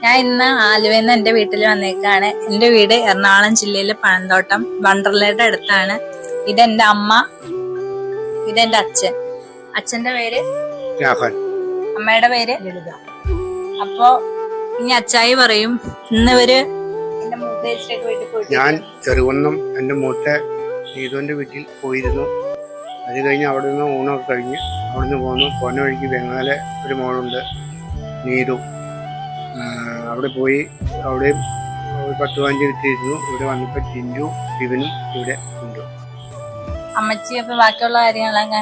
ഞാൻ ഇന്ന് ആലുവയിൽ എന്റെ വീട്ടിൽ വന്നേക്കാണ്. എന്റെ വീട് എറണാകുളം ജില്ലയിലെ പഴന്തോട്ടം വണ്ടർലയുടെ അടുത്താണ്. ഇതെന്റെ അമ്മ, ഇതെന്റെ അച്ഛൻ. അച്ഛന്റെ പേര് രാഹുൽ, അമ്മയുടെ പേര് ലളിത. അപ്പൊ ഇനി അച്ചായി പറയും. ഇന്നിവര് എന്റെ മൂത്തേച്ചിലേക്ക് വീട്ടിൽ പോയിട്ട് ഞാൻ ചെറുകുന്നം എന്റെ മൂത്ത നീതുവിന്റെ വീട്ടിൽ പോയിരുന്നു. അത് കഴിഞ്ഞ് അവിടെ നിന്ന് ഊണൊക്കെ കഴിഞ്ഞ് അവിടുന്ന് പോന്നു. പോന്ന വഴിക്ക് വെങ്ങാലെ ഒരു മോളുണ്ട്, നീതു. അവിടെ പോയി അവിടെ 10-15 കിട്ടിയിരുന്നു. ഇവിടെ വന്നപ്പോൾ ടിൻഡു ഇവനും ഇവിടെ ഉണ്ട്. അമ്മച്ചി അപ്പൊ ബാക്കിയുള്ള കാര്യങ്ങളൊക്കെ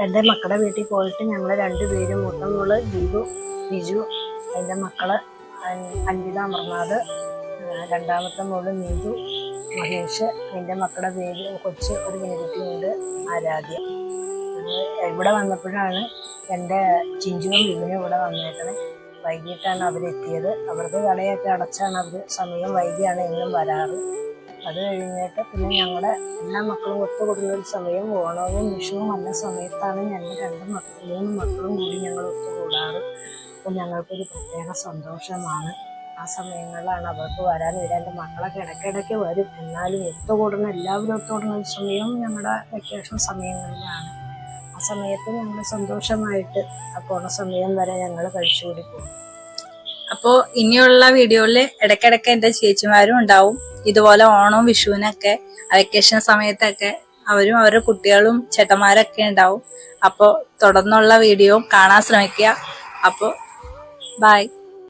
എൻ്റെ മക്കളുടെ വീട്ടിൽ പോയിട്ട് ഞങ്ങൾ രണ്ടുപേരും, മൂത്ത മോള് ദീപു ബിജു, അതിൻ്റെ മക്കള് അൻവിത അമർനാഥ്, രണ്ടാമത്തെ മോള് നീതു മഹേഷ്, അതിൻ്റെ മക്കളുടെ പേര് കൊച്ച് ഒരു പെൺകുട്ടിയുണ്ട് ആരാധ്യ. ഇവിടെ വന്നപ്പോഴാണ് എൻ്റെ ചിഞ്ചുവും വിവിനും ഇവിടെ വന്നേക്കണേ. വൈകിട്ടാണ് അവരെത്തിയത്. അവർക്ക് കടയൊക്കെ അടച്ചാണ് അവർ, സമയം വൈകിയാണ് എന്നും വരാറ്. അത് കഴിഞ്ഞിട്ട് പിന്നെ ഞങ്ങളുടെ എല്ലാ മക്കളും ഒത്തുകൂടുന്നൊരു സമയം ഓണവും വിഷുവും വന്ന സമയത്താണ് ഞങ്ങൾ 3 മക്കളും കൂടി ഞങ്ങൾ ഒത്തുകൂടാറ്. അപ്പം ഞങ്ങൾക്കൊരു പ്രത്യേക സന്തോഷമാണ്. ആ സമയങ്ങളിലാണ് അവർക്ക് വരാൻ വരിക. എൻ്റെ മക്കളൊക്കെ ഇടയ്ക്കിടയ്ക്ക് വരും, എന്നാലും എല്ലാവരും ഒത്തുകൂടുന്ന ഒരു സമയം ഞങ്ങളുടെ വെക്കേഷൻ സമയങ്ങളിലാണ്. ആ സമയത്ത് ഞങ്ങൾ സന്തോഷമായിട്ട് ആ പോണ സമയം വരെ ഞങ്ങൾ കഴിച്ചുകൂടി പോകും. അപ്പോ ഇനിയുള്ള വീഡിയോയില് ഇടയ്ക്കിടയ്ക്ക് എന്റെ ചേച്ചിമാരും ഉണ്ടാവും. ഇതുപോലെ ഓണവും വിഷുവിനൊക്കെ വെക്കേഷൻ സമയത്തൊക്കെ അവരും അവരുടെ കുട്ടികളും ചേട്ടന്മാരൊക്കെ ഉണ്ടാവും. അപ്പോ തുടർന്നുള്ള വീഡിയോ കാണാൻ ശ്രമിക്കുക. അപ്പോ ബൈ.